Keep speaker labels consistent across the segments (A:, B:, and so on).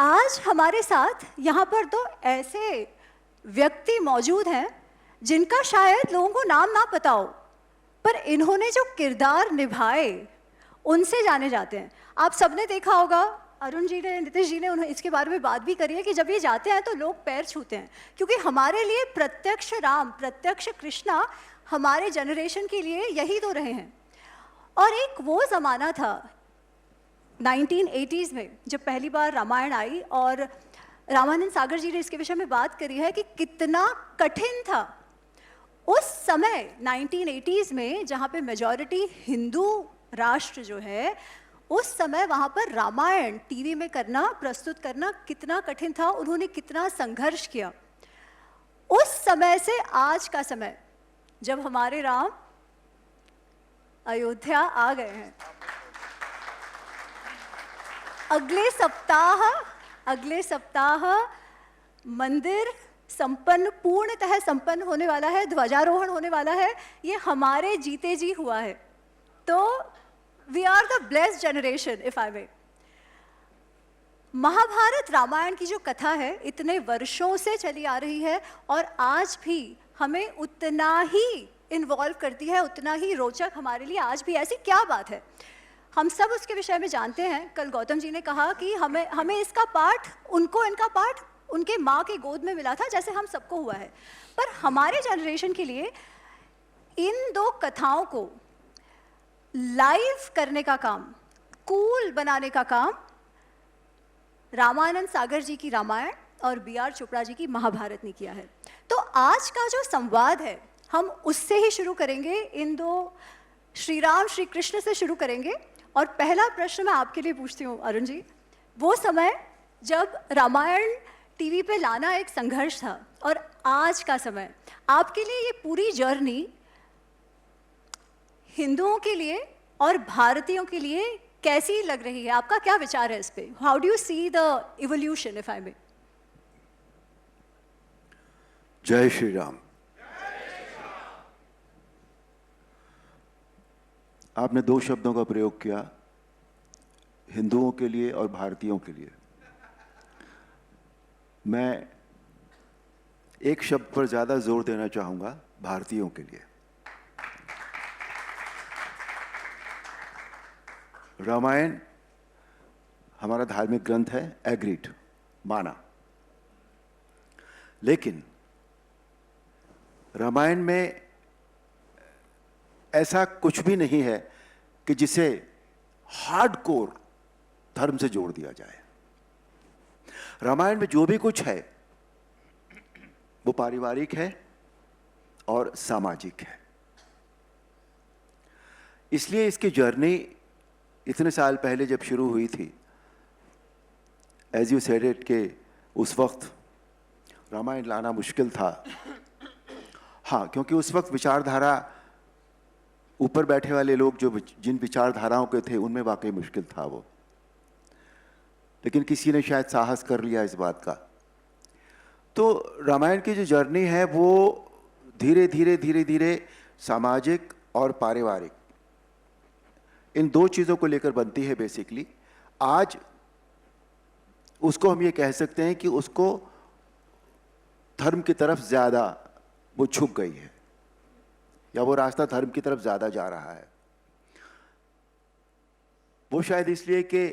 A: आज हमारे साथ यहाँ पर तो ऐसे व्यक्ति मौजूद हैं जिनका शायद लोगों को नाम ना पता हो, पर इन्होंने जो किरदार निभाए उनसे जाने जाते हैं। आप सबने देखा होगा, अरुण जी ने, नीतीश जी ने उन्हें इसके बारे में बात भी करी है कि जब ये जाते हैं तो लोग पैर छूते हैं, क्योंकि हमारे लिए प्रत्यक्ष राम, प्रत्यक्ष कृष्णा हमारे जनरेशन के लिए यही तो रहे हैं। और एक वो ज़माना था 1980s में जब पहली बार रामायण आई, और रामानंद सागर जी ने इसके विषय में बात करी है कि कितना कठिन था उस समय 1980s में, जहाँ पे मेजॉरिटी हिंदू राष्ट्र जो है, उस समय वहाँ पर रामायण टीवी में करना, प्रस्तुत करना कितना कठिन था। उन्होंने कितना संघर्ष किया। उस समय से आज का समय जब हमारे राम अयोध्या आ गए हैं, अगले सप्ताह मंदिर संपन्न, पूर्णतः संपन्न होने वाला है, ध्वजारोहण होने वाला है। ये हमारे जीते जी हुआ है। तो we are the blessed generation, if I may. Mahabharata Ramayana की जो कथा है इतने वर्षों से चली आ रही है और आज भी हमें उतना ही इन्वॉल्व करती है, उतना ही रोचक हमारे लिए आज भी। ऐसी क्या बात है, हम सब उसके विषय में जानते हैं। कल गौतम जी ने कहा कि हमें इसका पाठ, उनको इनका पाठ उनके माँ के गोद में मिला था, जैसे हम सबको हुआ है। पर हमारे जनरेशन के लिए इन दो कथाओं को लाइव करने का काम, कूल बनाने का काम रामानंद सागर जी की रामायण और B.R. चोपड़ा जी की महाभारत ने किया है। तो आज का जो संवाद है हम उससे ही शुरू करेंगे, इन दो श्री राम श्री कृष्ण से शुरू करेंगे। और पहला प्रश्न मैं आपके लिए पूछती हूँ अरुण जी, वो समय जब रामायण टीवी पे लाना एक संघर्ष था और आज का समय, आपके लिए ये पूरी जर्नी हिंदुओं के लिए और भारतीयों के लिए कैसी लग रही है? आपका क्या विचार है इस पे? How do you see the evolution, if I may?
B: जय श्री राम। आपने दो शब्दों का प्रयोग किया, हिंदुओं के लिए और भारतीयों के लिए। मैं एक शब्द पर ज्यादा जोर देना चाहूंगा, भारतीयों के लिए। रामायण हमारा धार्मिक ग्रंथ है, एग्रीड, माना। लेकिन रामायण में ऐसा कुछ भी नहीं है कि जिसे हार्डकोर धर्म से जोड़ दिया जाए। रामायण में जो भी कुछ है वो पारिवारिक है और सामाजिक है। इसलिए इसकी जर्नी इतने साल पहले जब शुरू हुई थी, एज यू सेड इट, के उस वक्त रामायण लाना मुश्किल था। हाँ, क्योंकि उस वक्त विचारधारा, ऊपर बैठे वाले लोग जो जिन विचारधाराओं के थे उनमें वाकई मुश्किल था वो। लेकिन किसी ने शायद साहस कर लिया इस बात का। तो रामायण की जो जर्नी है वो धीरे धीरे सामाजिक और पारिवारिक, इन दो चीज़ों को लेकर बनती है बेसिकली। आज उसको हम ये कह सकते हैं कि उसको धर्म की तरफ ज़्यादा वो झुक गई है, या वो रास्ता धर्म की तरफ ज़्यादा जा रहा है। वो शायद इसलिए कि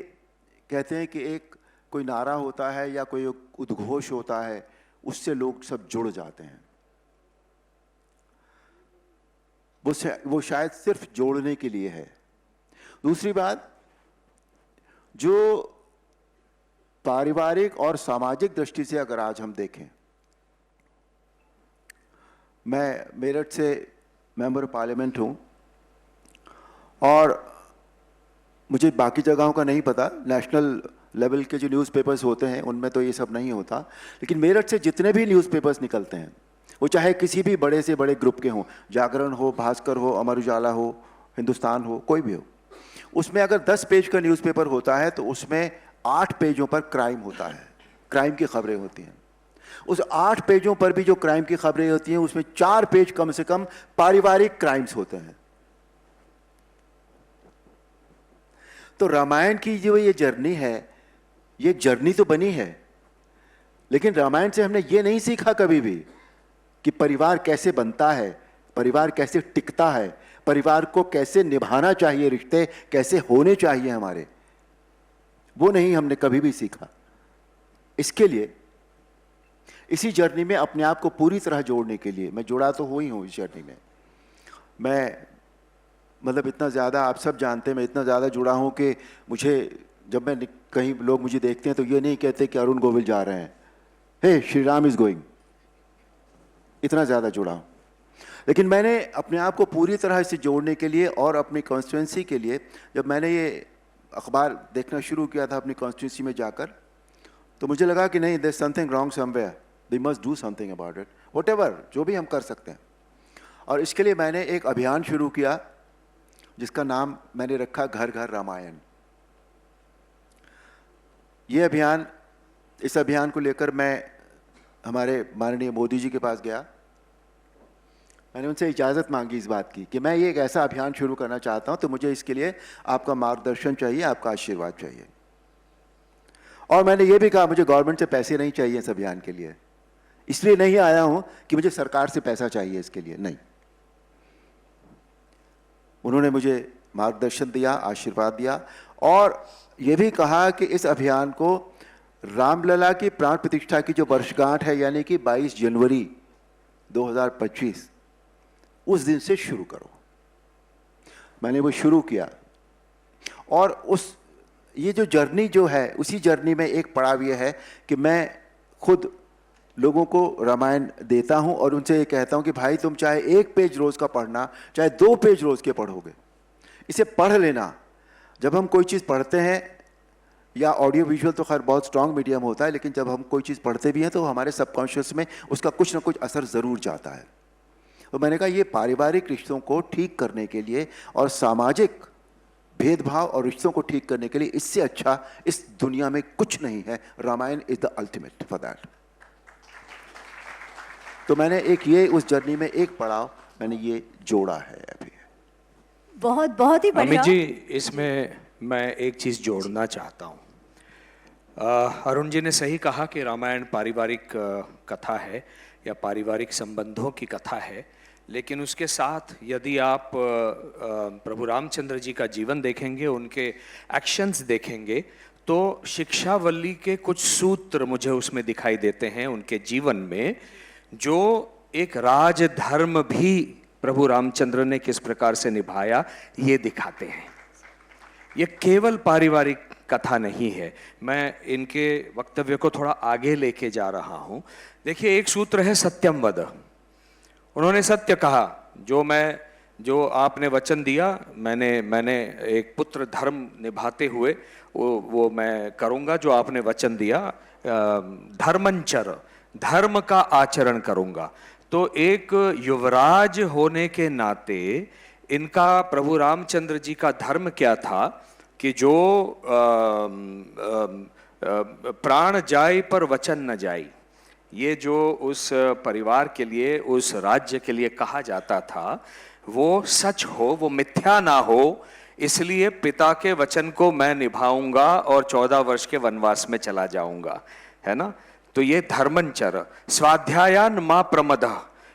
B: कहते हैं कि एक कोई नारा होता है या कोई उद्घोष होता है, उससे लोग सब जुड़ जाते हैं। वो शायद सिर्फ जोड़ने के लिए है। दूसरी बात, जो पारिवारिक और सामाजिक दृष्टि से अगर आज हम देखें, मैं मेरठ से मेंबर ऑफ पार्लियामेंट हूं और मुझे बाकी जगहों का नहीं पता, नेशनल लेवल के जो न्यूज़पेपर्स होते हैं उनमें तो ये सब नहीं होता, लेकिन मेरठ से जितने भी न्यूज़पेपर्स निकलते हैं, वो चाहे किसी भी बड़े से बड़े ग्रुप के हों, जागरण हो, भास्कर हो, अमर उजाला हो, हिंदुस्तान हो, कोई भी हो, उसमें अगर 10 पेज का न्यूज़पेपर होता है तो उसमें 8 पेजों पर क्राइम होता है, क्राइम की खबरें होती हैं। उस 8 पेजों पर भी जो क्राइम की खबरें होती हैं उसमें 4 पेज कम से कम पारिवारिक क्राइम्स होते हैं। तो रामायण की जो ये जर्नी है, ये जर्नी तो बनी है, लेकिन रामायण से हमने ये नहीं सीखा कभी भी कि परिवार कैसे बनता है, परिवार कैसे टिकता है, परिवार को कैसे निभाना चाहिए, रिश्ते कैसे होने चाहिए हमारे, वो नहीं हमने कभी भी सीखा। इसके लिए इसी जर्नी में अपने आप को पूरी तरह जोड़ने के लिए मैं जुड़ा तो हुई हूँ। इस जर्नी में मैं मतलब इतना ज़्यादा, आप सब जानते हैं, मैं इतना ज़्यादा जुड़ा हूँ कि मुझे जब मैं कहीं लोग मुझे देखते हैं तो ये नहीं कहते कि अरुण गोविल जा रहे हैं, हे श्री राम इज़ गोइंग। इतना ज़्यादा जुड़ा हूँ। लेकिन मैंने अपने आप को पूरी तरह से जोड़ने के लिए और अपनी कॉन्स्टिट्यूंसी के लिए, जब मैंने ये अखबार देखना शुरू किया था अपनी कॉन्स्टिट्यूंसी में जाकर, तो मुझे लगा कि नहीं, there something wrong somewhere, we must do something about it, whatever, जो भी हम कर सकते हैं। और इसके लिए मैंने एक अभियान शुरू किया जिसका नाम मैंने रखा घर घर रामायण। ये अभियान, इस अभियान को लेकर मैं हमारे माननीय मोदी जी के पास गया। मैंने उनसे इजाज़त मांगी इस बात की कि मैं ये एक ऐसा अभियान शुरू करना चाहता हूँ, तो मुझे इसके लिए आपका मार्गदर्शन चाहिए, आपका आशीर्वाद चाहिए। और मैंने ये भी कहा मुझे गवर्नमेंट से पैसे नहीं चाहिए इस अभियान के लिए, इसलिए नहीं आया हूँ कि मुझे सरकार से पैसा चाहिए इसके लिए, नहीं। उन्होंने मुझे मार्गदर्शन दिया, आशीर्वाद दिया और ये भी कहा कि इस अभियान को रामलला की प्राण प्रतिष्ठा की जो वर्षगांठ है, यानी कि 22 जनवरी 2025, उस दिन से शुरू करो। मैंने वो शुरू किया और उस ये जो जर्नी जो है, उसी जर्नी में एक पड़ाव ये है कि मैं खुद लोगों को रामायण देता हूं और उनसे ये कहता हूं कि भाई तुम चाहे 1 पेज रोज का पढ़ना, चाहे 2 पेज रोज के पढ़ोगे, इसे पढ़ लेना। जब हम कोई चीज़ पढ़ते हैं, या ऑडियो विजुअल तो खैर बहुत स्ट्रांग मीडियम होता है, लेकिन जब हम कोई चीज़ पढ़ते भी हैं तो हमारे सबकॉन्शियस में उसका कुछ ना कुछ असर ज़रूर जाता है। तो मैंने कहा ये पारिवारिक रिश्तों को ठीक करने के लिए और सामाजिक भेदभाव और रिश्तों को ठीक करने के लिए इससे अच्छा इस दुनिया में कुछ नहीं है। Ramayana is the ultimate for that. तो मैंने एक ये उस जर्नी में एक पड़ाव मैंने ये जोड़ा है अभी।
A: बहुत बहुत ही बढ़िया।
C: अमित जी, इसमें मैं एक चीज़ जोड़ना चाहता हूँ। अरुण जी ने सही कहा कि रामायण पारिवारिक कथा है या पारिवारिक संबंधों की कथा है, लेकिन उसके साथ यदि आप प्रभु रामचंद्र जी का जीवन देखेंगे, उनके एक्शंस देखेंगे, तो शिक्षावल्ली के कुछ सूत्र मुझे उसमें दिखाई देते हैं उनके जीवन में, जो एक राजधर्म भी प्रभु रामचंद्र ने किस प्रकार से निभाया ये दिखाते हैं। ये केवल पारिवारिक कथा नहीं है। मैं इनके वक्तव्य को थोड़ा आगे लेके जा रहा हूं। देखिए, एक सूत्र है सत्यम वद। उन्होंने सत्य कहा, जो आपने वचन दिया, मैंने एक पुत्र धर्म निभाते हुए वो मैं करूंगा जो आपने वचन दिया। धर्मंचर, धर्म का आचरण करूंगा। तो एक युवराज होने के नाते इनका प्रभु रामचंद्र जी का धर्म क्या था कि जो प्राण जाए पर वचन न जाए, ये जो उस परिवार के लिए, उस राज्य के लिए कहा जाता था, वो सच हो, वो मिथ्या ना हो। इसलिए पिता के वचन को मैं निभाऊंगा और 14 वर्ष के वनवास में चला जाऊंगा, है ना। तो ये धर्मंचर, स्वाध्यायान मां प्रमद,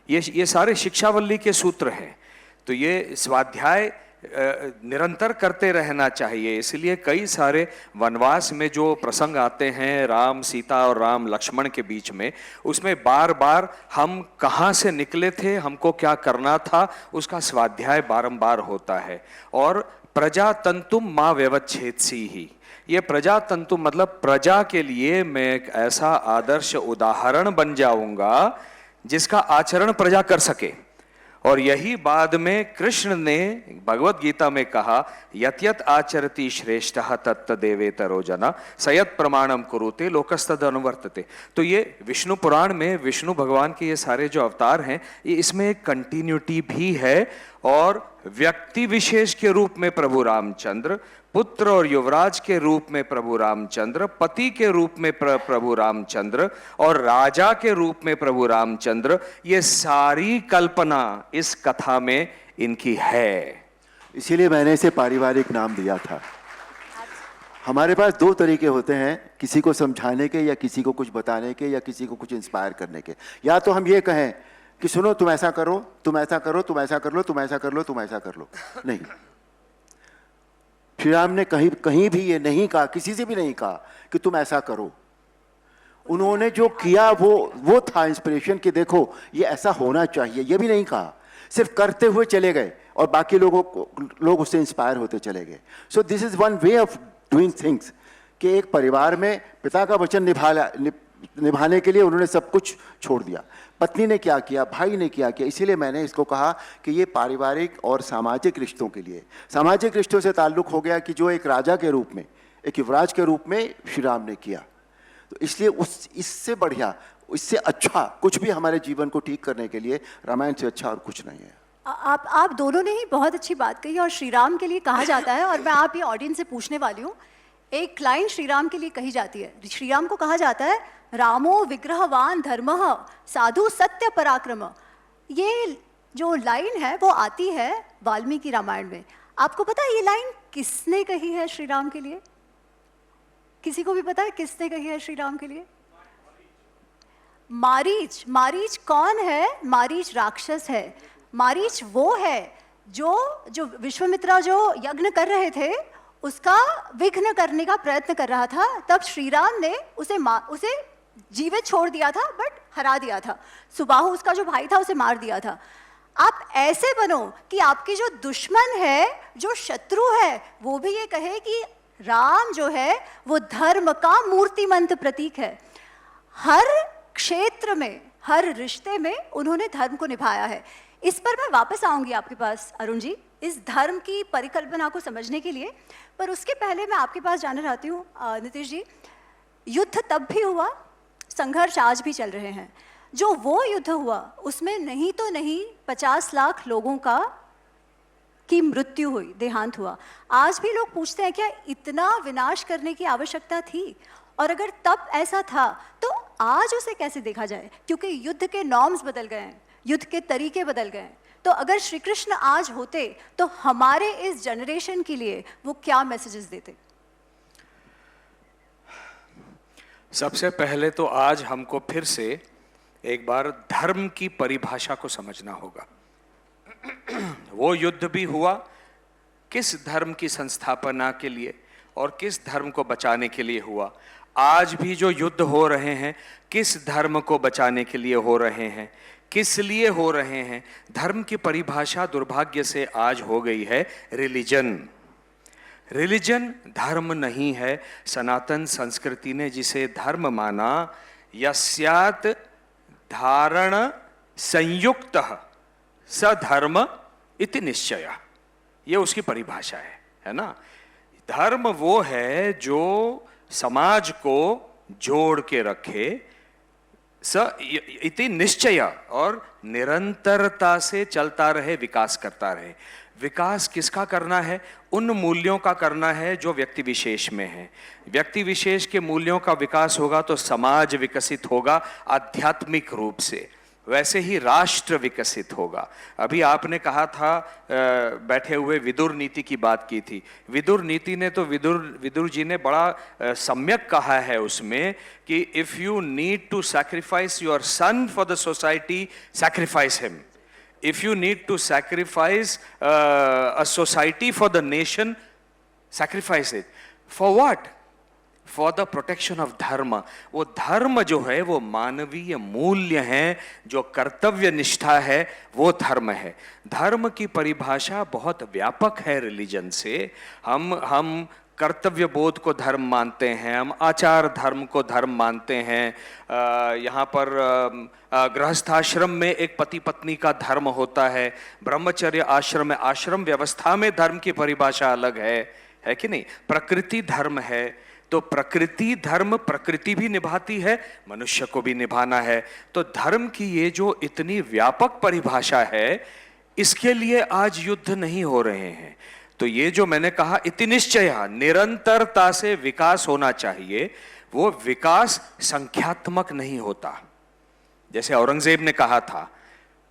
C: ये सारे शिक्षावल्ली के सूत्र हैं। तो ये स्वाध्याय निरंतर करते रहना चाहिए। इसलिए कई सारे वनवास में जो प्रसंग आते हैं राम सीता और राम लक्ष्मण के बीच में, उसमें बार बार हम कहाँ से निकले थे, हमको क्या करना था, उसका स्वाध्याय बारंबार होता है। और प्रजातंतुम मां व्यवच्छेदसी ही, ये प्रजातंतु मतलब प्रजा के लिए मैं एक ऐसा आदर्श उदाहरण बन जाऊंगा जिसका आचरण प्रजा कर सके। और यही बाद में कृष्ण ने भगवत गीता में कहा, यत यत आचरति श्रेष्ठः तत्त देवेतरो जना सयत प्रमाणम कुरुते लोकस्तद अनुवर्तते। तो ये विष्णु पुराण में विष्णु भगवान के ये सारे जो अवतार हैं, ये इसमें एक कंटिन्यूटी भी है। और व्यक्ति विशेष के रूप में प्रभु रामचंद्र, पुत्र और युवराज के रूप में प्रभु रामचंद्र, पति के रूप में प्रभु रामचंद्र और राजा के रूप में प्रभु रामचंद्र, ये सारी कल्पना इस कथा में इनकी है।
B: इसीलिए मैंने इसे पारिवारिक नाम दिया था। हमारे पास दो तरीके होते हैं, किसी को समझाने के या किसी को कुछ बताने के या किसी को कुछ इंस्पायर करने के। या तो हम ये कहें कि सुनो तुम ऐसा करो, तुम ऐसा करो, तुम ऐसा कर लो, तुम ऐसा कर लो, तुम ऐसा कर लो। नहीं, श्री राम ने कहीं भी ये नहीं कहा, किसी से भी नहीं कहा कि तुम ऐसा करो। उन्होंने जो किया वो था इंस्पिरेशन कि देखो ये ऐसा होना चाहिए। ये भी नहीं कहा, सिर्फ करते हुए चले गए और बाकी लोग उससे इंस्पायर होते चले गए। So this is one way of doing things कि एक परिवार में पिता का वचन निभाने के लिए उन्होंने सब कुछ छोड़ दिया। पत्नी ने क्या किया, भाई ने क्या किया। इसीलिए मैंने इसको कहा कि ये पारिवारिक और सामाजिक रिश्तों के लिए, सामाजिक रिश्तों से ताल्लुक हो गया कि जो एक राजा के रूप में, एक युवराज के रूप में श्री राम ने किया। तो इसलिए इससे बढ़िया, इससे अच्छा कुछ भी हमारे जीवन को ठीक करने के लिए रामायण से अच्छा और कुछ नहीं है।
A: आप दोनों ने ही बहुत अच्छी बात कही और श्री राम के लिए कहा जाता है, और मैं आप ये ऑडियंस से पूछने वाली हूँ, एक लाइन श्री राम के लिए कही जाती है। श्री राम को कहा जाता है रामो विग्रहवान धर्मः साधु सत्य पराक्रम। ये जो लाइन है वो आती है वाल्मीकि रामायण में। आपको पता है ये लाइन किसने कही है श्री राम के लिए? किसी को भी पता है किसने कही है श्री राम के लिए? मारीच। मारीच कौन है? मारीच राक्षस है। मारीच वो है जो विश्वामित्र जो यज्ञ कर रहे थे उसका विघ्न करने का प्रयत्न कर रहा था। तब श्री राम ने उसे जीवित छोड़ दिया था, बट हरा दिया था। सुबाहु उसका जो भाई था उसे मार दिया था। आप ऐसे बनो कि आपके जो दुश्मन है, जो शत्रु है, वो भी ये कहे कि राम जो है वो धर्म का मूर्तिमंत प्रतीक है। हर क्षेत्र में, हर रिश्ते में उन्होंने धर्म को निभाया है। इस पर मैं वापस आऊंगी आपके पास अरुण जी, इस धर्म की परिकल्पना को समझने के लिए। पर उसके पहले मैं आपके पास जानना चाहती हूँ नीतीश जी, युद्ध तब भी हुआ, संघर्ष आज भी चल रहे हैं। जो वो युद्ध हुआ उसमें नहीं तो नहीं 50 लाख लोगों की मृत्यु हुई, देहांत हुआ। आज भी लोग पूछते हैं क्या इतना विनाश करने की आवश्यकता थी? और अगर तब ऐसा था तो आज उसे कैसे देखा जाए? क्योंकि युद्ध के नॉर्म्स बदल गए हैं, युद्ध के तरीके बदल गए हैं। तो अगर श्री कृष्ण आज होते तो हमारे इस जनरेशन के लिए वो क्या मैसेजेस देते?
C: सबसे पहले तो आज हमको फिर से एक बार धर्म की परिभाषा को समझना होगा। वो युद्ध भी हुआ किस धर्म की संस्थापना के लिए और किस धर्म को बचाने के लिए हुआ। आज भी जो युद्ध हो रहे हैं किस धर्म को बचाने के लिए हो रहे हैं, किस लिए हो रहे हैं। धर्म की परिभाषा दुर्भाग्य से आज हो गई है रिलीजन। रिलीजन धर्म नहीं है। सनातन संस्कृति ने जिसे धर्म माना, यस्यात् धारण संयुक्तः स धर्म इति निश्चय, ये उसकी परिभाषा है ना। धर्म वो है जो समाज को जोड़ के रखे, स इति निश्चय, और निरंतरता से चलता रहे, विकास करता रहे। विकास किसका करना है? उन मूल्यों का करना है जो व्यक्ति विशेष में है। व्यक्ति विशेष के मूल्यों का विकास होगा तो समाज विकसित होगा आध्यात्मिक रूप से, वैसे ही राष्ट्र विकसित होगा। अभी आपने कहा था, बैठे हुए विदुर नीति की बात की थी। विदुर नीति ने तो विदुर जी ने बड़ा सम्यक कहा है उसमें कि if you need to sacrifice your son for the society, sacrifice him. If you need to sacrifice a society for the nation, sacrifice it. For what? For the protection of dharma. वो धर्म जो है वो मानवीय मूल्य हैं, जो कर्तव्य निष्ठा है वो धर्म है। धर्म की परिभाषा बहुत व्यापक है रिलीजन से। हम कर्तव्य बोध को धर्म मानते हैं, हम आचार धर्म को धर्म मानते हैं। यहाँ पर गृहस्थाश्रम में एक पति पत्नी का धर्म होता है, ब्रह्मचर्य आश्रम में, आश्रम व्यवस्था में धर्म की परिभाषा अलग है कि नहीं। प्रकृति धर्म है तो प्रकृति धर्म, प्रकृति भी निभाती है, मनुष्य को भी निभाना है। तो धर्म की ये जो इतनी व्यापक परिभाषा है, इसके लिए आज युद्ध नहीं हो रहे हैं। तो ये जो मैंने कहा इति निश्चय, निरंतरता से विकास होना चाहिए। वो विकास संख्यात्मक नहीं होता। जैसे औरंगजेब ने कहा था,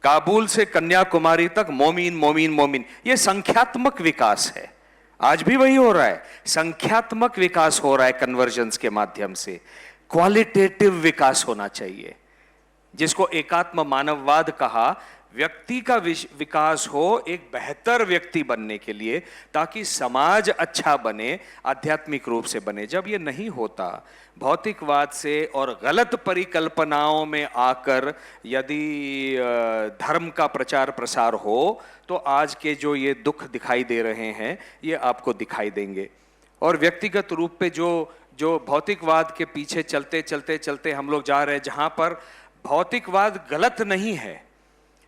C: काबुल से कन्याकुमारी तक मोमीन मोमीन मोमीन, ये संख्यात्मक विकास है। आज भी वही हो रहा है। संख्यात्मक विकास हो रहा है कन्वर्जेंस के माध्यम से, क्वालिटेटिव विकास होना चाहिए, जिसको एकात्म मानववाद कहा। व्यक्ति का विकास हो एक बेहतर व्यक्ति बनने के लिए, ताकि समाज अच्छा बने, आध्यात्मिक रूप से बने। जब ये नहीं होता, भौतिकवाद से और गलत परिकल्पनाओं में आकर यदि धर्म का प्रचार प्रसार हो, तो आज के जो ये दुख दिखाई दे रहे हैं ये आपको दिखाई देंगे। और व्यक्तिगत रूप पे जो भौतिकवाद के पीछे चलते चलते चलते हम लोग जा रहे हैं, जहां पर भौतिकवाद गलत नहीं है।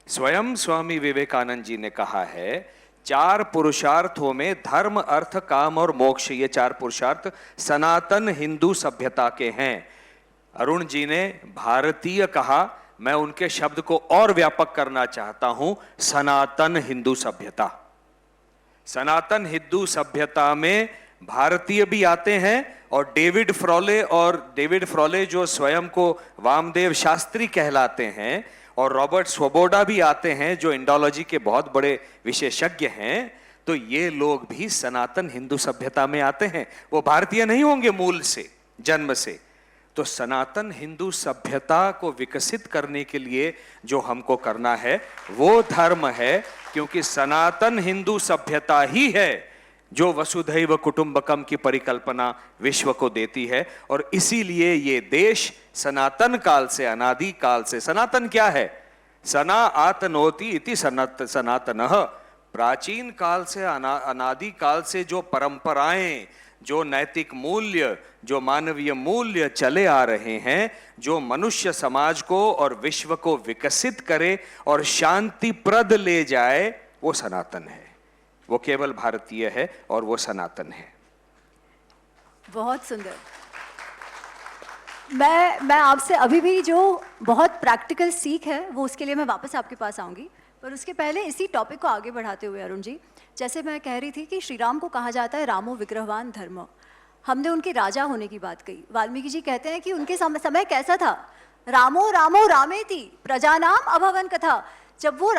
C: स्वयं स्वामी विवेकानंद जी ने कहा है, 4 पुरुषार्थों में धर्म, अर्थ, काम और मोक्ष, ये 4 पुरुषार्थ सनातन हिंदू सभ्यता के हैं। अरुण जी ने भारतीय कहा, मैं उनके शब्द को और व्यापक करना चाहता हूं, सनातन हिंदू सभ्यता। सनातन हिंदू सभ्यता में भारतीय भी आते हैं, और डेविड फ्रोले जो स्वयं को वामदेव शास्त्री कहलाते हैं, और रॉबर्ट स्वोबोडा भी आते हैं जो इंडोलॉजी के बहुत बड़े विशेषज्ञ हैं। तो ये लोग भी सनातन हिंदू सभ्यता में आते हैं, वो भारतीय नहीं होंगे मूल से, जन्म से। तो सनातन हिंदू सभ्यता को विकसित करने के लिए जो हमको करना है वो धर्म है, क्योंकि सनातन हिंदू सभ्यता ही है जो वसुधैव कुटुंबकम की परिकल्पना विश्व को देती है। और इसीलिए ये देश सनातन काल से, अनादि काल से, सनातन क्या है? सना आतनोति इति सनातनः। प्राचीन काल से, अनादि काल से जो परंपराएं, जो नैतिक मूल्य, जो मानवीय मूल्य चले आ रहे हैं, जो मनुष्य समाज को और विश्व को विकसित करे और शांतिप्रद ले जाए, वो सनातन है। वो केवल भारतीय है और वो सनातन है।
A: बहुत सुंदर। मैं आपसे अभी भी जो बहुत प्रैक्टिकल सीख है वो उसके लिए मैं वापस आपके पास आऊंगी, पर उसके पहले इसी टॉपिक को आगे बढ़ाते हुए अरुण जी, जैसे मैं कह रही थी कि श्री राम को कहा जाता है रामो विग्रहवान धर्म। हमने उनके राजा होने की बात कही। वाल्मीकि जी कहते हैं कि उनके समय कैसा था? रामो रामो रामेति प्रजानाम अभवन कथा। जब वो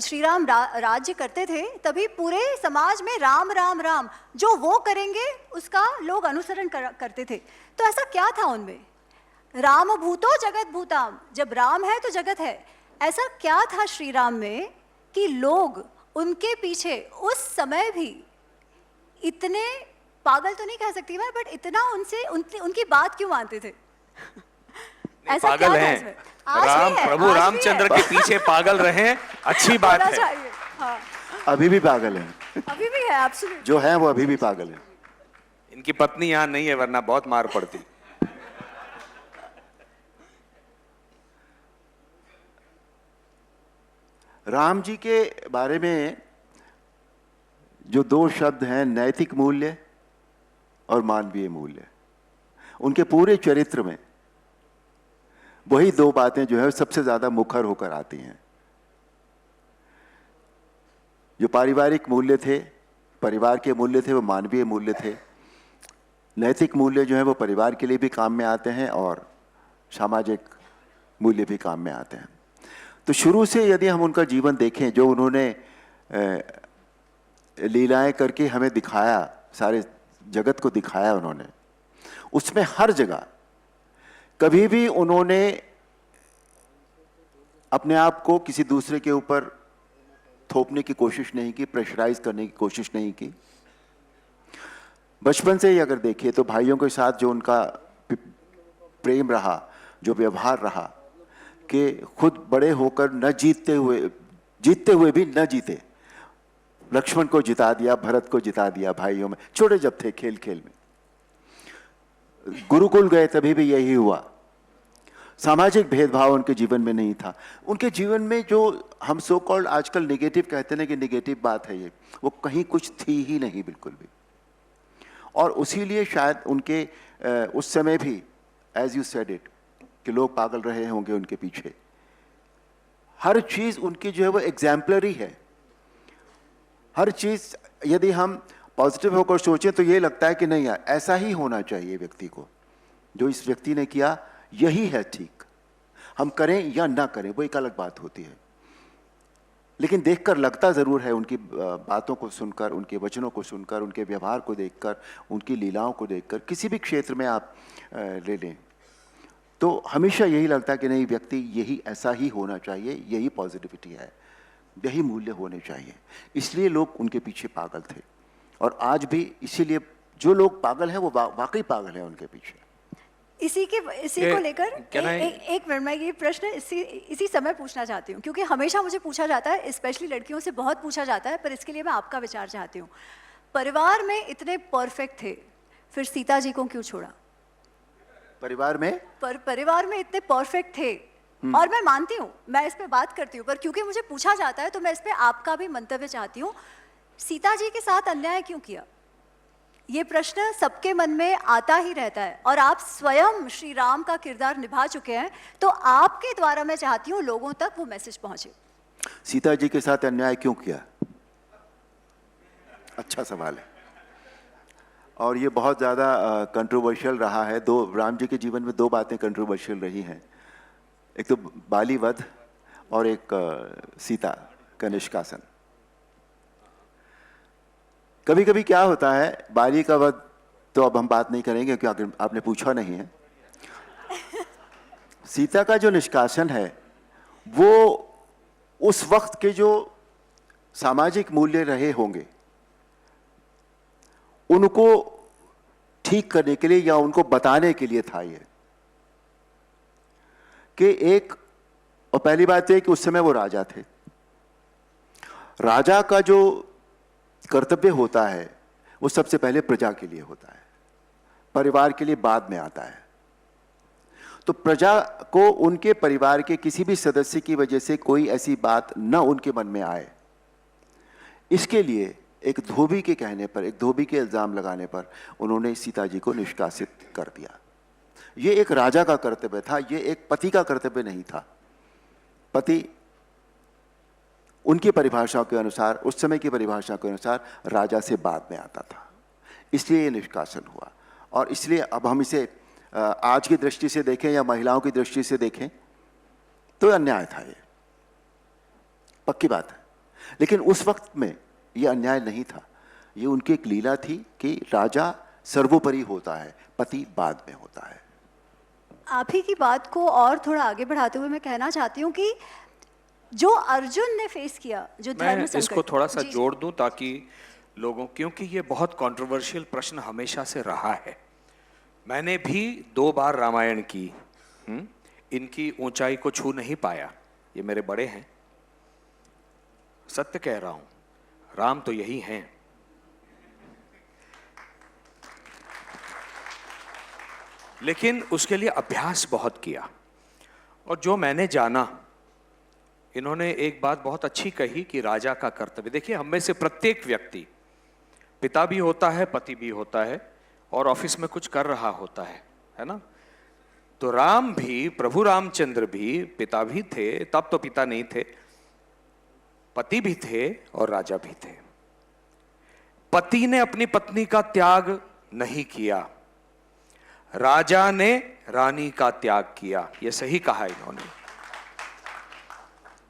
A: श्री राम राज्य करते थे, तभी पूरे समाज में राम राम राम, जो वो करेंगे उसका लोग अनुसरण करते थे। तो ऐसा क्या था उनमें? राम भूतो जगत भूताम, जब राम है तो जगत है। ऐसा क्या था श्री राम में कि लोग उनके पीछे उस समय भी इतने, पागल तो नहीं कह सकती मैं, बट इतना उनकी बात क्यों मानते थे? ऐसा
C: पागल
A: क्या
C: हैं प्रभु रामचंद्र के पीछे पागल रहे, अच्छी बात है।
A: हाँ।
B: अभी भी पागल हैं।
A: अभी भी है, एब्सोल्युटली।
B: जो है वो अभी भी पागल है।
C: इनकी पत्नी यहां नहीं है, वरना बहुत मार पड़ती।
B: राम जी के बारे में जो 2 शब्द हैं, नैतिक मूल्य और मानवीय मूल्य, उनके पूरे चरित्र में वही 2 बातें जो है सबसे ज्यादा मुखर होकर आती हैं। जो पारिवारिक मूल्य थे, परिवार के मूल्य थे, वो मानवीय मूल्य थे। नैतिक मूल्य जो है वो परिवार के लिए भी काम में आते हैं और सामाजिक मूल्य भी काम में आते हैं। तो शुरू से यदि हम उनका जीवन देखें, जो उन्होंने लीलाएं करके हमें दिखाया, सारे जगत को दिखाया उन्होंने, उसमें हर जगह कभी भी उन्होंने अपने आप को किसी दूसरे के ऊपर थोपने की कोशिश नहीं की, प्रेशराइज करने की कोशिश नहीं की। बचपन से ही अगर देखिए तो भाइयों के साथ जो उनका प्रेम रहा, जो व्यवहार रहा, कि खुद बड़े होकर न जीतते हुए भी न जीते। लक्ष्मण को जिता दिया, भरत को जिता दिया भाइयों में, छोटे जब थे, खेल खेल में। गुरुकुल गए तभी भी यही हुआ। सामाजिक भेदभाव उनके जीवन में नहीं था। उनके जीवन में जो हम सो कॉल्ड आजकल नेगेटिव कहते हैं कि नेगेटिव बात है ये, वो कहीं कुछ थी ही नहीं, बिल्कुल भी। और उसीलिए शायद उनके उस समय भी, एज यू सेड इट, कि लोग पागल रहे होंगे उनके पीछे। हर चीज उनकी जो है वो एग्जाम्पलरी है। हर चीज यदि हम पॉजिटिव होकर सोचें तो ये लगता है कि नहीं यार, ऐसा ही होना चाहिए व्यक्ति को। जो इस व्यक्ति ने किया यही है ठीक। हम करें या ना करें वो एक अलग बात होती है। लेकिन देखकर लगता ज़रूर है, उनकी बातों को सुनकर, उनके वचनों को सुनकर, उनके व्यवहार को देखकर, उनकी लीलाओं को देखकर, किसी भी क्षेत्र में आप ले लें तो हमेशा यही लगता है कि नहीं, व्यक्ति यही ऐसा ही होना चाहिए, यही पॉजिटिविटी है, यही मूल्य होने चाहिए। इसलिए लोग उनके पीछे पागल थे, और आज भी इसीलिए जो लोग पागल हैं वो वाकई पागल हैं उनके पीछे।
A: इसी को लेकर एक मिनट, मैं ये प्रश्न इसी समय पूछना चाहती हूँ, क्योंकि हमेशा मुझे पूछा जाता है, स्पेशली लड़कियों से बहुत पूछा जाता है, पर इसके लिए मैं आपका विचार चाहती हूँ। परिवार में इतने परफेक्ट थे, फिर सीता जी को क्यों छोड़ा?
B: परिवार में
A: परिवार में इतने परफेक्ट थे, और मैं मानती हूँ, मैं इस पे बात करती हूँ, पर क्योंकि मुझे पूछा जाता है तो मैं इस पे आपका भी मंतव्य चाहती हूँ। सीता जी के साथ अन्याय क्यों किया? ये प्रश्न सबके मन में आता ही रहता है, और आप स्वयं श्री राम का किरदार निभा चुके हैं, तो आपके द्वारा मैं चाहती हूँ लोगों तक वो मैसेज पहुंचे।
B: सीता जी के साथ अन्याय क्यों किया? अच्छा सवाल है, और ये बहुत ज़्यादा कंट्रोवर्शियल रहा है। राम जी के जीवन में दो बातें कंट्रोवर्शियल रही हैं, एक तो बाली वध और एक सीता का निष्कासन। कभी कभी क्या होता है, बाली का वध तो अब हम बात नहीं करेंगे क्योंकि आपने पूछा नहीं है। सीता का जो निष्कासन है वो उस वक्त के जो सामाजिक मूल्य रहे होंगे उनको ठीक करने के लिए या उनको बताने के लिए था ये कि और पहली बात यह कि उस समय वो राजा थे। राजा का जो कर्तव्य होता है वो सबसे पहले प्रजा के लिए होता है, परिवार के लिए बाद में आता है। तो प्रजा को उनके परिवार के किसी भी सदस्य की वजह से कोई ऐसी बात न उनके मन में आए, इसके लिए एक धोबी के कहने पर, एक धोबी के इल्जाम लगाने पर उन्होंने सीता जी को निष्कासित कर दिया। ये एक राजा का कर्तव्य था, ये एक पति का कर्तव्य नहीं था। पति उनकी परिभाषा के अनुसार, उस समय की परिभाषा के अनुसार राजा से बाद में आता था, इसलिए ये निष्कासन हुआ। और इसलिए अब हम इसे आज की दृष्टि से देखें या महिलाओं की दृष्टि से देखें तो अन्याय था, ये पक्की बात है। लेकिन उस वक्त में ये अन्याय नहीं था, ये उनकी एक लीला थी कि राजा सर्वोपरि होता है, पति बाद में होता है।
A: आप ही की बात को और थोड़ा आगे बढ़ाते हुए मैं कहना चाहती हूँ कि जो अर्जुन ने फेस किया, जो धर्म संकट,
C: इसको थोड़ा सा जोड़ दूं ताकि लोगों, क्योंकि ये बहुत कंट्रोवर्शियल प्रश्न हमेशा से रहा है। मैंने भी 2 बार रामायण की, इनकी ऊंचाई को छू नहीं पाया। ये मेरे बड़े हैं, सत्य कह रहा हूं, राम तो यही हैं। लेकिन उसके लिए अभ्यास बहुत किया, और जो मैंने जाना, इन्होंने एक बात बहुत अच्छी कही कि राजा का कर्तव्य, देखिए हम में से प्रत्येक व्यक्ति पिता भी होता है, पति भी होता है, और ऑफिस में कुछ कर रहा होता है ना। तो राम भी, प्रभु रामचंद्र भी पिता भी थे, तब तो पिता नहीं थे, पति भी थे और राजा भी थे। पति ने अपनी पत्नी का त्याग नहीं किया, राजा ने रानी का त्याग किया। ये सही कहा इन्होंने।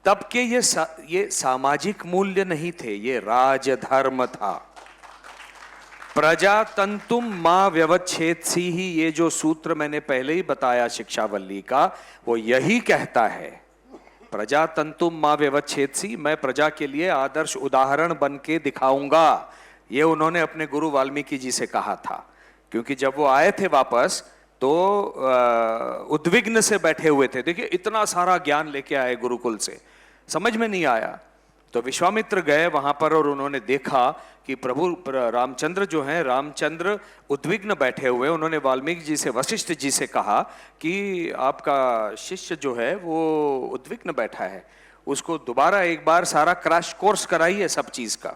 C: तब के ये सामाजिक मूल्य नहीं थे, ये राजधर्म था। प्रजातंतुम मां व्यवच्छेदसी ही, ये जो सूत्र मैंने पहले ही बताया शिक्षावल्ली का, वो यही कहता है, प्रजातंतुम मां व्यवच्छेदसी, मैं प्रजा के लिए आदर्श उदाहरण बन के दिखाऊंगा। ये उन्होंने अपने गुरु वाल्मीकि जी से कहा था, क्योंकि जब वो आए थे वापस तो उद्विग्न से बैठे हुए थे। देखिए इतना सारा ज्ञान लेके आए गुरुकुल से, समझ में नहीं आया। तो विश्वामित्र गए वहां पर और उन्होंने देखा कि प्रभु रामचंद्र जो हैं, रामचंद्र उद्विग्न बैठे हुए। उन्होंने वाल्मीकि जी से, वशिष्ठ जी से कहा कि आपका शिष्य जो है वो उद्विग्न बैठा है, उसको दोबारा एक बार सारा क्रैश कोर्स कराइए सब चीज का।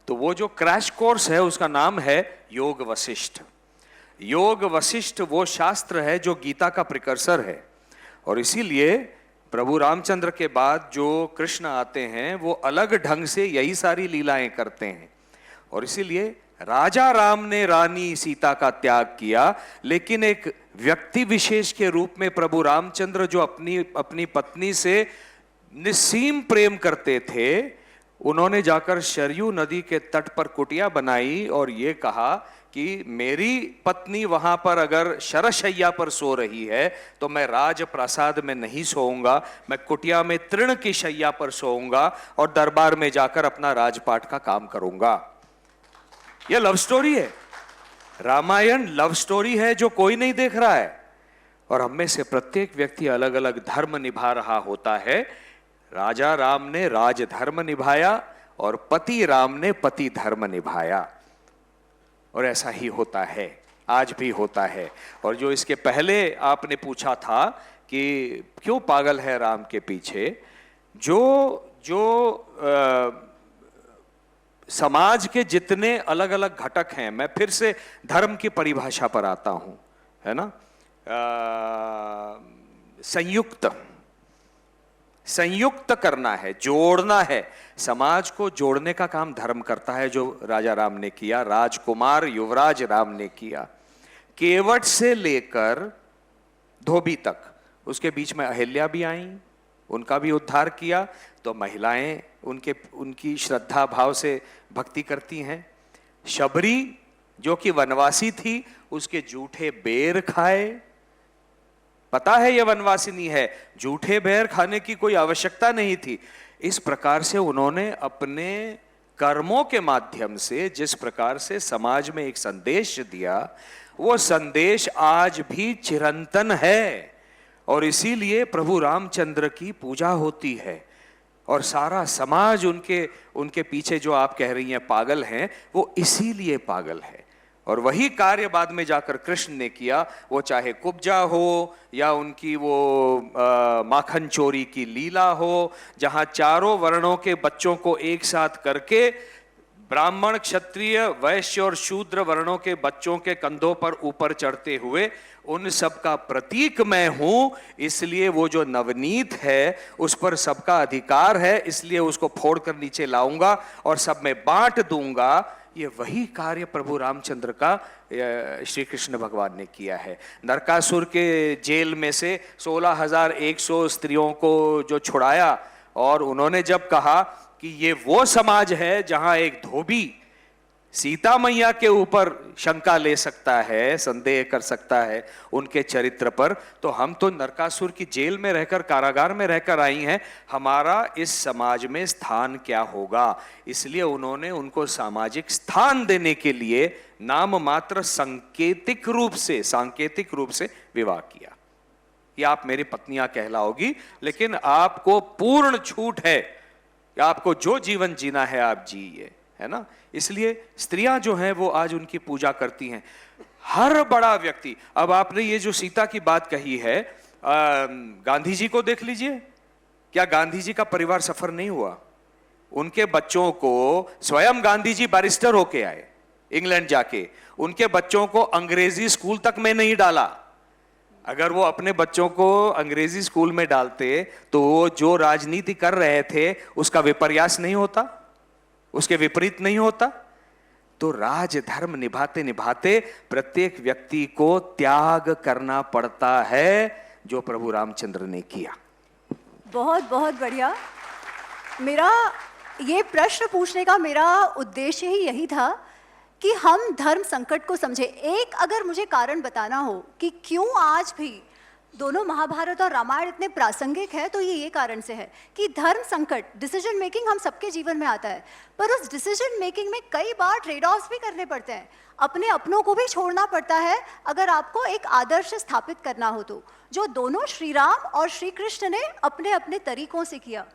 C: तो वो जो क्रैश कोर्स है उसका नाम है योग वशिष्ठ। योग वशिष्ठ वो शास्त्र है जो गीता का प्रिकर्सर है, और इसीलिए प्रभु रामचंद्र के बाद जो कृष्ण आते हैं वो अलग ढंग से यही सारी लीलाएं करते हैं। और इसीलिए राजा राम ने रानी सीता का त्याग किया, लेकिन एक व्यक्ति विशेष के रूप में प्रभु रामचंद्र जो अपनी पत्नी से निस्सीम प्रेम करते थे, उन्होंने जाकर शरयू नदी के तट पर कुटिया बनाई और ये कहा कि मेरी पत्नी वहां पर अगर शरशैया पर सो रही है तो मैं राजप्रासाद में नहीं सोऊंगा, मैं कुटिया में तृण की शैया पर सोऊंगा और दरबार में जाकर अपना राजपाट का काम करूंगा। यह लव स्टोरी है। रामायण लव स्टोरी है जो कोई नहीं देख रहा है। और हम में से प्रत्येक व्यक्ति अलग अलग धर्म निभा रहा होता है। राजा राम ने राज धर्म निभाया और पति राम ने पति धर्म निभाया। और ऐसा ही होता है, आज भी होता है। और जो इसके पहले आपने पूछा था कि क्यों पागल है राम के पीछे, जो समाज के जितने अलग अलग घटक हैं, मैं फिर से धर्म की परिभाषा पर आता हूं, है ना, संयुक्त करना है, जोड़ना है। समाज को जोड़ने का काम धर्म करता है, जो राजा राम ने किया, राजकुमार युवराज राम ने किया। केवट से लेकर धोबी तक, उसके बीच में अहिल्या भी आई, उनका भी उद्धार किया। तो महिलाएं उनकी श्रद्धा भाव से भक्ति करती हैं। शबरी जो कि वनवासी थी, उसके जूठे बेर खाए। पता है यह वनवासिनी है, जूठे बेर खाने की कोई आवश्यकता नहीं थी। इस प्रकार से उन्होंने अपने कर्मों के माध्यम से जिस प्रकार से समाज में एक संदेश दिया, वो संदेश आज भी चिरंतन है। और इसीलिए प्रभु रामचंद्र की पूजा होती है। और सारा समाज उनके पीछे, जो आप कह रही हैं पागल हैं, वो इसीलिए पागल है। और वही कार्य बाद में जाकर कृष्ण ने किया, वो चाहे कुब्जा हो या उनकी वो माखन चोरी की लीला हो, जहां चारों वर्णों के बच्चों को एक साथ करके ब्राह्मण, क्षत्रिय, वैश्य और शूद्र वर्णों के बच्चों के कंधों पर ऊपर चढ़ते हुए उन सब का प्रतीक मैं हूं, इसलिए वो जो नवनीत है उस पर सबका अधिकार है, इसलिए उसको फोड़कर नीचे लाऊंगा और सब में बांट दूंगा। ये वही कार्य प्रभु रामचंद्र का श्री कृष्ण भगवान ने किया है। नरकासुर के जेल में से 16,100 स्त्रियों को जो छुड़ाया, और उन्होंने जब कहा कि ये वो समाज है जहां एक धोबी सीता मैया के ऊपर शंका ले सकता है, संदेह कर सकता है उनके चरित्र पर, तो हम तो नरकासुर की जेल में रहकर, कारागार में रहकर आई हैं, हमारा इस समाज में स्थान क्या होगा। इसलिए उन्होंने उनको सामाजिक स्थान देने के लिए नाम मात्र सांकेतिक रूप से विवाह किया। ये आप मेरी पत्नियां कहलाओगी, लेकिन आपको पूर्ण छूट है कि आपको जो जीवन जीना है आप जिए, है ना। इसलिए स्त्रियां जो हैं वो आज उनकी पूजा करती हैं। हर बड़ा व्यक्ति, अब आपने ये जो सीता की बात कही है, गांधी जी को देख लीजिए, क्या गांधी जी का परिवार सफर नहीं हुआ? उनके बच्चों को, स्वयं गांधी जी बैरिस्टर होके आए इंग्लैंड जाके, उनके बच्चों को अंग्रेजी स्कूल तक में नहीं डाला। अगर वो अपने बच्चों को अंग्रेजी स्कूल में डालते तो वो जो राजनीति कर रहे थे उसका विपर्यास नहीं होता, उसके विपरीत नहीं होता। तो राजधर्म निभाते निभाते प्रत्येक व्यक्ति को त्याग करना पड़ता है, जो प्रभु रामचंद्र ने किया।
A: बहुत बहुत बढ़िया। मेरा ये प्रश्न पूछने का मेरा उद्देश्य ही यही था कि हम धर्म संकट को समझे। एक अगर मुझे कारण बताना हो कि क्यों आज भी दोनों महाभारत और रामायण इतने प्रासंगिक है, तो ये कारण से है कि धर्म संकट, डिसीजन मेकिंग हम सबके जीवन में आता है, पर उस डिसीजन मेकिंग में कई बार ट्रेड ऑफ्स भी करने पड़ते हैं, अपने अपनों को भी छोड़ना पड़ता है अगर आपको एक आदर्श स्थापित करना हो तो, जो दोनों श्री राम और श्री कृष्ण ने अपने अपने तरीकों से किया।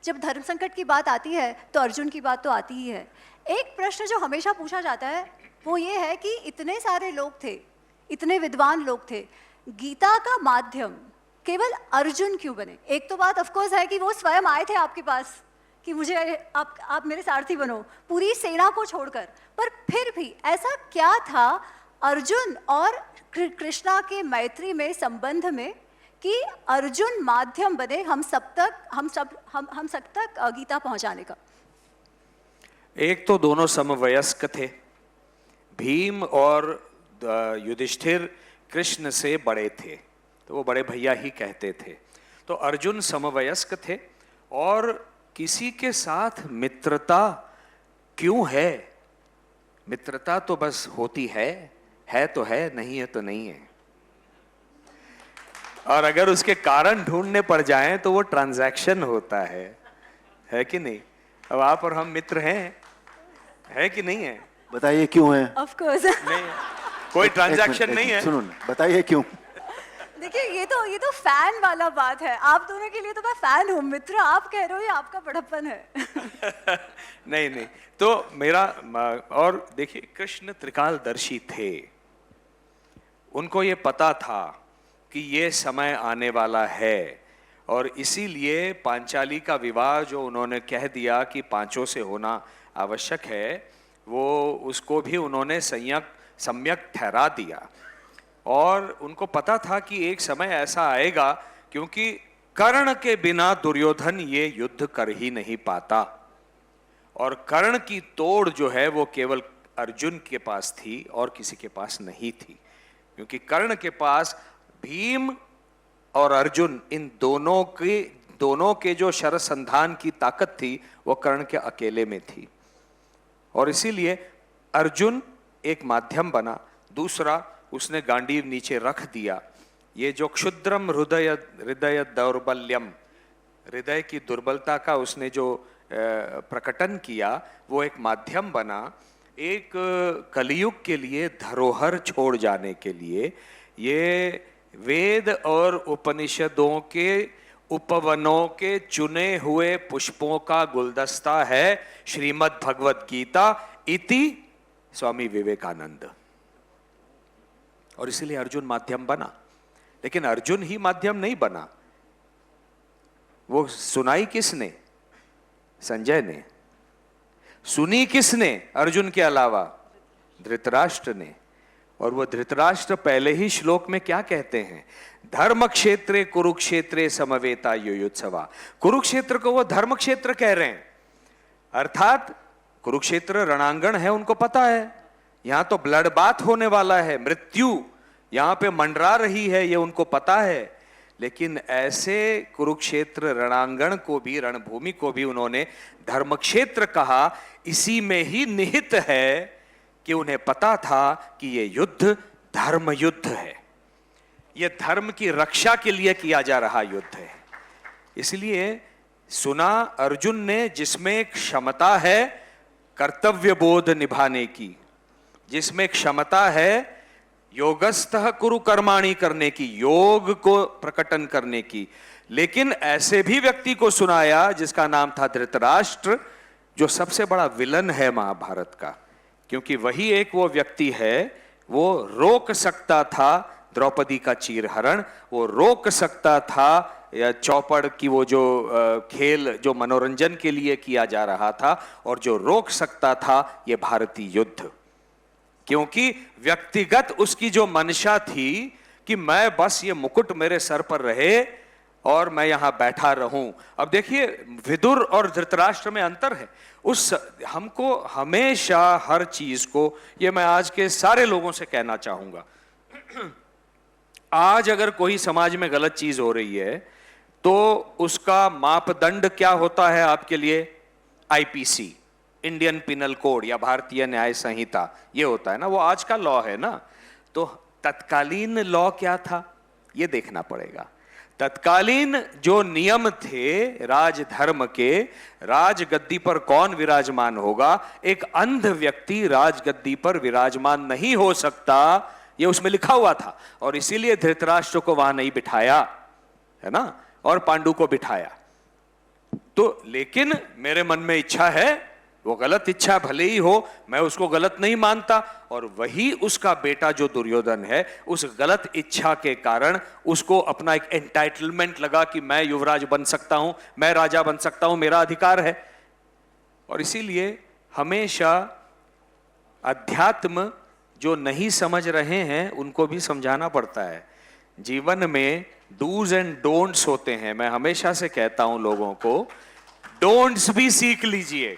A: जब धर्म संकट की बात आती है तो अर्जुन की बात तो आती ही है। एक प्रश्न जो हमेशा पूछा जाता है वो ये है कि इतने सारे लोग थे, इतने विद्वान लोग थे, गीता का माध्यम केवल अर्जुन क्यों बने? एक तो बात ऑफ कोर्स है कि वो स्वयं आए थे आपके पास कि मुझे आप मेरे सारथी बनो, पूरी सेना को छोड़कर, पर फिर भी ऐसा क्या था अर्जुन और कृष्णा के मैत्री में, संबंध में, कि अर्जुन माध्यम बने हम सब तक गीता पहुंचाने का?
C: एक तो दोनों समवयस्क थे, भीम और युधिष्ठिर कृष्ण से बड़े थे, तो वो बड़े भैया ही कहते थे। तो अर्जुन समवयस्क थे और किसी के साथ मित्रता क्यों है? मित्रता तो बस होती है तो है, नहीं है तो नहीं है। और अगर उसके कारण ढूंढने पड़ जाएं तो वो ट्रांजैक्शन होता है कि नहीं? अब आप और हम मित्र हैं, है कि नहीं है?
B: बताइए क्यों है?
A: Of course.
C: नहीं, कोई ट्रांजैक्शन नहीं है।
B: सुनो ना, बताइए क्यों?
A: देखिए ये तो फैन वाला बात है। आप दोनों के लिए तो मैं फैन हूँ, मित्र आप कह रहे हो, ये आपका बड़प्पन है।
C: नहीं, तो मेरा और देखिए, कृष्ण त्रिकालदर्शी थे। उनको ये पता था कि ये समय आने वाला है, और इसीलिए पांचाली का विवाह जो उन्होंने कह दिया कि पांचों से होना आवश्यक है, वो उसको भी उन्होंने सम्यक ठहरा दिया। और उनको पता था कि एक समय ऐसा आएगा, क्योंकि कर्ण के बिना दुर्योधन ये युद्ध कर ही नहीं पाता, और कर्ण की तोड़ जो है वो केवल अर्जुन के पास थी और किसी के पास नहीं थी। क्योंकि कर्ण के पास भीम और अर्जुन, इन दोनों के जो शरसंधान की ताकत थी वो कर्ण के अकेले में थी, और इसीलिए अर्जुन एक माध्यम बना। दूसरा, उसने गांडीव नीचे रख दिया। ये जो क्षुद्रम हृदय दौर्बल्यम, हृदय की दुर्बलता का उसने जो प्रकटन किया, वो एक माध्यम बना, एक कलयुग के लिए धरोहर छोड़ जाने के लिए। ये वेद और उपनिषदों के उपवनों के चुने हुए पुष्पों का गुलदस्ता है श्रीमद् भगवत गीता इति स्वामी विवेकानंद। और इसीलिए अर्जुन माध्यम बना। लेकिन अर्जुन ही माध्यम नहीं बना, वो सुनाई किसने? संजय ने। सुनी किसने अर्जुन के अलावा? धृतराष्ट्र ने। और वो धृतराष्ट्र पहले ही श्लोक में क्या कहते हैं? धर्म क्षेत्रे कुरुक्षेत्रे समवेता युयुत्सवा। कुरुक्षेत्र को वो धर्म क्षेत्र कह रहे हैं, अर्थात कुरुक्षेत्र रणांगण है, उनको पता है यहां तो ब्लड बाथ होने वाला है, मृत्यु यहां पे मंडरा रही है, ये उनको पता है। लेकिन ऐसे कुरुक्षेत्र रणांगण को भी, रणभूमि को भी उन्होंने धर्म क्षेत्र कहा। इसी में ही निहित है कि उन्हें पता था कि ये युद्ध धर्म युद्ध है, ये धर्म की रक्षा के लिए किया जा रहा युद्ध है। इसलिए सुना अर्जुन ने, जिसमें क्षमता है कर्तव्य बोध निभाने की, जिसमें क्षमता है योगस्थः कुरु कर्माणि करने की, योग को प्रकटन करने की। लेकिन ऐसे भी व्यक्ति को सुनाया जिसका नाम था धृतराष्ट्र, जो सबसे बड़ा विलन है महाभारत का। क्योंकि वही एक वो व्यक्ति है, वो रोक सकता था द्रौपदी का चीरहरण, वो रोक सकता था या चौपड़ की वो जो खेल जो मनोरंजन के लिए किया जा रहा था, और जो रोक सकता था ये भारतीय युद्ध। क्योंकि व्यक्तिगत उसकी जो मंशा थी कि मैं बस ये मुकुट मेरे सर पर रहे और मैं यहां बैठा रहूं। अब देखिए, विदुर और धृतराष्ट्र में अंतर है। हमको हमेशा हर चीज को, ये मैं आज के सारे लोगों से कहना चाहूंगा, आज अगर कोई समाज में गलत चीज हो रही है तो उसका मापदंड क्या होता है आपके लिए? आईपीसी, इंडियन पिनल कोड या भारतीय न्याय संहिता, ये होता है ना, वो आज का लॉ है ना। तो तत्कालीन लॉ क्या था ये देखना पड़ेगा। तत्कालीन जो नियम थे राजधर्म के, राजगद्दी पर कौन विराजमान होगा, एक अंध व्यक्ति राजगद्दी पर विराजमान नहीं हो सकता, ये उसमें लिखा हुआ था। और इसीलिए धृतराष्ट्र को वहां नहीं बिठाया, है ना, और पांडु को बिठाया। तो लेकिन मेरे मन में इच्छा है, वो गलत इच्छा भले ही हो, मैं उसको गलत नहीं मानता। और वही उसका बेटा जो दुर्योधन है, उस गलत इच्छा के कारण उसको अपना एक एंटाइटलमेंट लगा कि मैं युवराज बन सकता हूं, मैं राजा बन सकता हूं, मेरा अधिकार है। और इसीलिए हमेशा अध्यात्म जो नहीं समझ रहे हैं उनको भी समझाना पड़ता है। जीवन में डूज एंड डोंट्स होते हैं। मैं हमेशा से कहता हूं लोगों को, डोंट्स भी सीख लीजिए।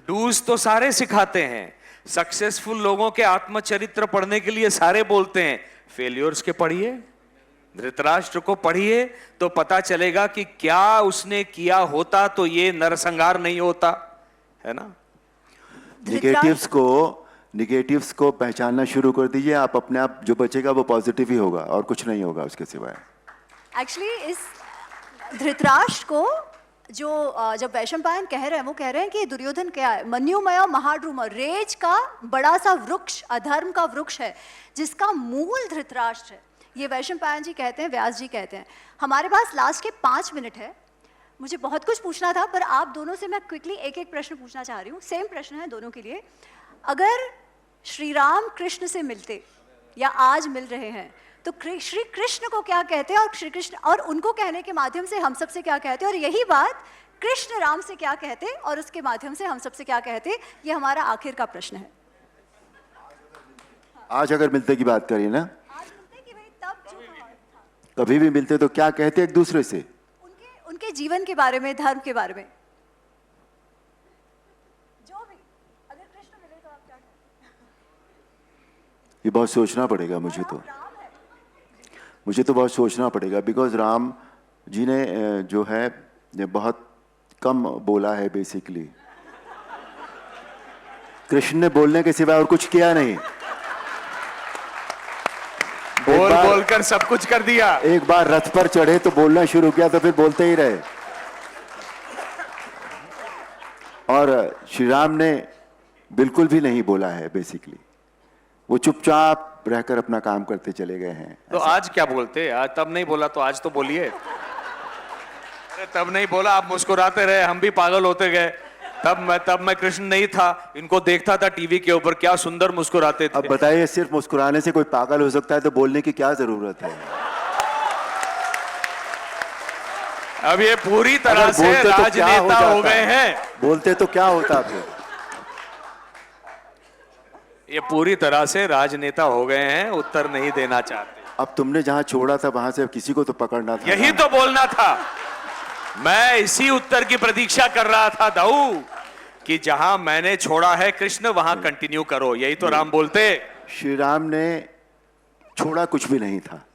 C: डूज तो सारे सिखाते हैं, सक्सेसफुल लोगों के आत्मचरित्र पढ़ने के लिए सारे बोलते हैं, फेलियर्स के पढ़िए, धृतराष्ट्र को पढ़िए तो पता चलेगा कि क्या उसने किया होता तो ये नरसंहार नहीं होता, है ना।
B: निगेटिव्स को पहचानना शुरू कर दीजिए, आप अपने आप जो बचेगा वो पॉजिटिव ही होगा और कुछ नहीं होगा उसके सिवाय।
A: एक्चुअली इस धृतराष्ट्र को जो जब वैशंपायन कह रहे हैं, वो कह रहे हैं कि दुर्योधन क्या है, मन्युमय महाद्रुम, रेज का बड़ा सा वृक्ष, अधर्म का वृक्ष है जिसका मूल धृतराष्ट्र है। ये वैशंपायन जी कहते हैं, व्यास जी कहते हैं। हमारे पास लास्ट के 5 मिनट है, मुझे बहुत कुछ पूछना था पर आप दोनों से मैं क्विकली एक एक प्रश्न पूछना चाह रही हूँ। सेम प्रश्न है दोनों के लिए। अगर श्री राम कृष्ण से मिलते या आज मिल रहे हैं तो श्री कृष्ण को क्या कहते हैं, और श्री कृष्ण और उनको कहने के माध्यम से हम सबसे क्या कहते हैं, और यही बात कृष्ण राम से क्या कहते और उसके माध्यम से हम सबसे क्या कहते, ये हमारा आखिर का प्रश्न है।
B: आज अगर मिलते की बात करिए ना,
A: आज मिलते कि भाई तब जो था,
B: कभी भी मिलते तो क्या कहते एक दूसरे से,
A: उनके जीवन के बारे में, धर्म के बारे में, जो भी। अगर कृष्ण मिले तो आप क्या कहते?
B: ये बहुत सोचना पड़ेगा मुझे तो बहुत सोचना पड़ेगा, बिकॉज राम जी ने जो है ये बहुत कम बोला है बेसिकली। कृष्ण ने बोलने के सिवाय और कुछ किया नहीं।
C: बोल कर सब कुछ कर दिया।
B: एक बार रथ पर चढ़े तो बोलना शुरू किया तो फिर बोलते ही रहे। और श्री राम ने बिल्कुल भी नहीं बोला है बेसिकली, वो चुपचाप रहकर अपना काम करते चले गए हैं।
C: तो आज क्या बोलते? आज तब नहीं बोला तो आज तो बोलिए। अरे तब नहीं बोला, आप मुस्कुराते रहे, हम भी पागल होते गए। तब मैं कृष्ण नहीं था, इनको देखता था टीवी के ऊपर, क्या सुंदर मुस्कुराते थे।
B: अब बताइए, सिर्फ मुस्कुराने से कोई पागल हो सकता है तो बोलने की क्या जरूरत है?
C: अब ये पूरी तरह से राजनेता हो गए हैं।
B: बोलते तो क्या होता फिर?
C: ये पूरी तरह से राजनेता हो गए हैं, उत्तर नहीं देना चाहते।
B: अब तुमने जहां छोड़ा था वहां से किसी को तो पकड़ना था।
C: यही तो बोलना था, मैं इसी उत्तर की प्रतीक्षा कर रहा था दाऊ, कि जहां मैंने छोड़ा है कृष्ण वहां कंटिन्यू करो। यही तो राम बोलते।
B: श्री राम ने छोड़ा कुछ भी नहीं था,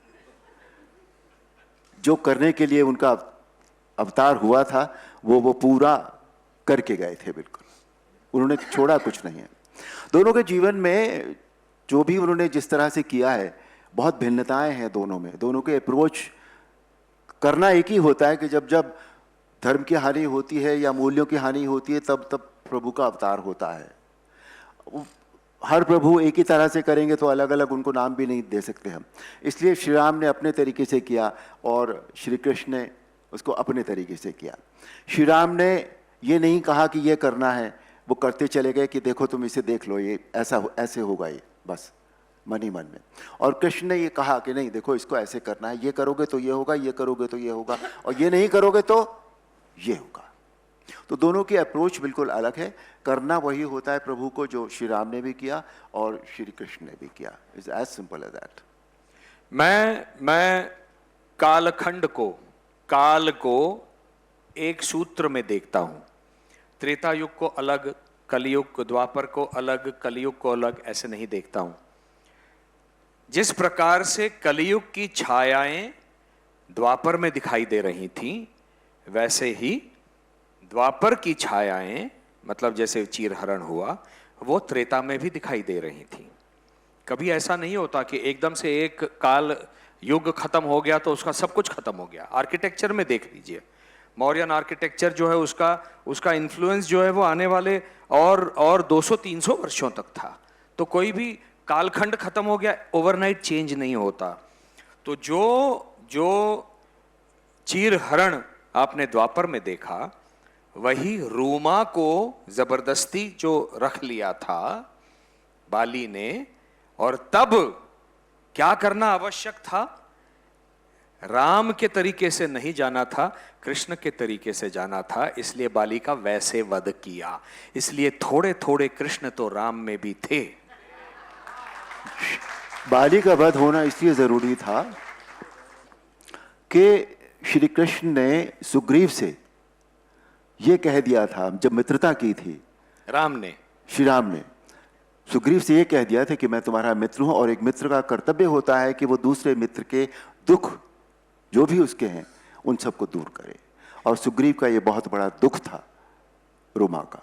B: जो करने के लिए उनका अवतार हुआ था वो पूरा करके गए थे। बिल्कुल उन्होंने छोड़ा कुछ नहीं है। दोनों के जीवन में जो भी उन्होंने जिस तरह से किया है, बहुत भिन्नताएं हैं दोनों में। दोनों के अप्रोच करना एक ही होता है कि जब जब धर्म की हानि होती है या मूल्यों की हानि होती है तब तब प्रभु का अवतार होता है। हर प्रभु एक ही तरह से करेंगे तो अलग अलग उनको नाम भी नहीं दे सकते हम। इसलिए श्री राम ने अपने तरीके से किया और श्री कृष्ण ने उसको अपने तरीके से किया। श्री राम ने ये नहीं कहा कि ये करना है, वो करते चले गए कि देखो तुम इसे देख लो, ये ऐसे होगा, ये बस मन ही मन में। और कृष्ण ने ये कहा कि नहीं देखो इसको ऐसे करना है, ये करोगे तो ये होगा, ये करोगे तो ये होगा, और ये नहीं करोगे तो ये होगा। तो दोनों की अप्रोच बिल्कुल अलग है। करना वही होता है प्रभु को जो श्री राम ने भी किया और श्री कृष्ण ने भी किया। It's as simple as that.
C: मैं काल को एक सूत्र में देखता हूं। त्रेता युग को अलग, कलयुग को, द्वापर को अलग, कलयुग को अलग, ऐसे नहीं देखता हूं। जिस प्रकार से कलयुग की छायाएं द्वापर में दिखाई दे रही थीं, वैसे ही द्वापर की छायाएं, मतलब जैसे चीरहरण हुआ, वो त्रेता में भी दिखाई दे रही थी। कभी ऐसा नहीं होता कि एकदम से एक काल युग खत्म हो गया तो उसका सब कुछ खत्म हो गया। आर्किटेक्चर में देख लीजिए, मौर्यन आर्किटेक्चर जो है उसका इन्फ्लुएंस जो है वो आने वाले और 200-300 वर्षों तक था। तो कोई भी कालखंड खत्म हो गया, ओवरनाइट चेंज नहीं होता। तो जो चीरहरण आपने द्वापर में देखा, वही रूमा को जबरदस्ती जो रख लिया था बाली ने, और तब क्या करना आवश्यक था? राम के तरीके से नहीं जाना था, कृष्ण के तरीके से जाना था। इसलिए बाली का वैसे वध किया। इसलिए थोड़े थोड़े कृष्ण तो राम में भी थे।
B: बाली का वध होना इसलिए जरूरी था कि श्री कृष्ण ने सुग्रीव से ये कह दिया था, जब मित्रता की थी श्री राम ने सुग्रीव से ये कह दिया था कि मैं तुम्हारा मित्र हूं, और एक मित्र का कर्तव्य होता है कि वो दूसरे मित्र के दुख जो भी उसके हैं उन सबको दूर करे। और सुग्रीव का ये बहुत बड़ा दुख था रुमा का,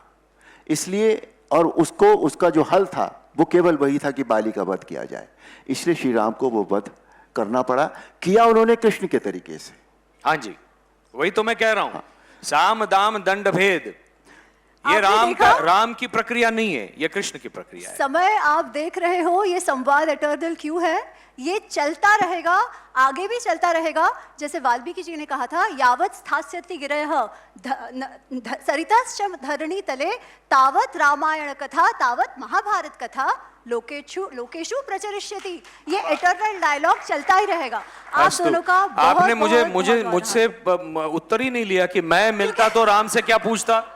B: इसलिए, और उसको उसका जो हल था वो केवल वही था कि बाली का वध किया जाए, इसलिए श्री राम को वो वध करना पड़ा। किया उन्होंने कृष्ण के तरीके से।
C: हाँ जी, वही तो मैं कह रहा हूं, साम दाम दंड भेद, ये
A: आपने देखा?
C: राम की प्रक्रिया नहीं है, ये कृष्ण की प्रक्रिया है।
A: समय आप देख रहे हो, ये संवाद एटर्नल क्यों है, ये चलता रहेगा, आगे भी चलता रहेगा। जैसे वाल्मीकि जी ने कहा था, यावत स्थास्यति गिरयः सरितश्च धरणी तले तावत रामायण कथा तावत महाभारत कथा लोकेषु प्रचरिष्यति। ये एटर्नल डायलॉग चलता ही रहेगा। आप
C: अस्तु।
A: दोनों का बहुत
C: आपने मुझे
A: बहुत
C: मुझे
A: बहुत
C: मुझसे उत्तर ही नहीं लिया कि मैं मिलता तो राम से क्या पूछता,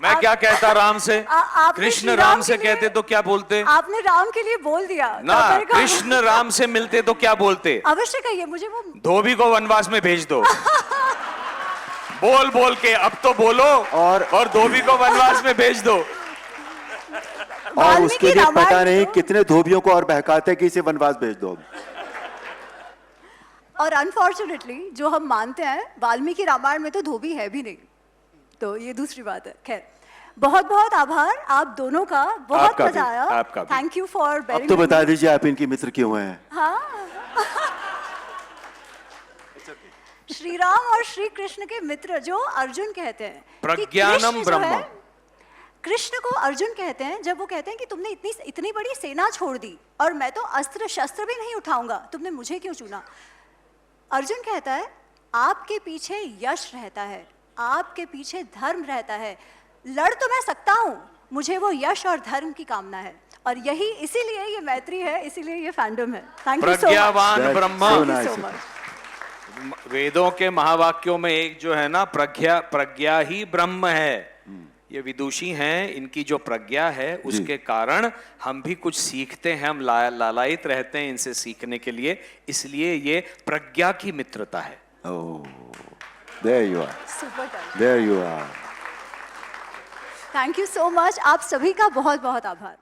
C: मैं क्या कहता राम से,
A: आपने
C: कृष्ण
A: श्री
C: राम
A: राम
C: से
A: के लिए-
C: कहते तो क्या बोलते
A: आपने राम के लिए बोल दिया
C: ना,
A: तापर का-
C: कृष्ण राम से मिलते तो क्या बोलते,
A: अवश्य कहिए मुझे वो
C: धोबी को वनवास में भेज दो। बोल बोल के अब तो बोलो, और धोबी को वनवास में भेज दो।
B: और
A: वाल्मीकि
B: उसके लिए
A: रामायण
B: पता नहीं
A: तो-
B: कितने धोबियों को और बहकाते हैं कि इसे वनवास भेज दो।
A: और अनफॉर्चुनेटली जो हम मानते हैं, वाल्मीकि रामायण में तो धोबी है भी नहीं, तो ये दूसरी बात है। खैर, बहुत बहुत आभार आप दोनों का, बहुत
C: आपका
A: मजा
C: भी,
A: आया।
C: आपका भी।
A: थैंक यू फॉर
B: अब
A: बेरिंग
B: तो बता दीजिए आप इनकी मित्र क्यों हैं?
A: हाँ श्री राम और श्री कृष्ण के मित्र जो अर्जुन कहते हैं कि
C: प्रज्ञानम
A: कृष्ण जो
C: ब्रह्म।
A: है, कृष्ण को अर्जुन कहते हैं जब वो कहते हैं कि तुमने इतनी बड़ी सेना छोड़ दी और मैं तो अस्त्र शस्त्र भी नहीं उठाऊंगा, तुमने मुझे क्यों चुना? अर्जुन कहता है आपके पीछे यश रहता है, आपके पीछे धर्म रहता है, लड़ तो मैं सकता हूं, मुझे वो यश और धर्म की कामना है। और यही इसीलिए ये मैत्री है, इसीलिए ये फैंडम है। Thank you so much.
C: प्रज्ञावान
B: That's
C: Brahma.
B: so
A: thank you
B: nice.
A: So much.
C: वेदों के महावाक्यों में एक जो है ना, प्रज्ञा ही ब्रह्म है। ये विदुषी हैं, इनकी जो प्रज्ञा है उसके कारण हम भी कुछ सीखते हैं, हम लालायित रहते हैं इनसे सीखने के लिए, इसलिए ये प्रज्ञा की मित्रता है।
B: Oh, there you are.
A: Super thank
B: There you are.
A: You so much. आप सभी का बहुत बहुत आभार।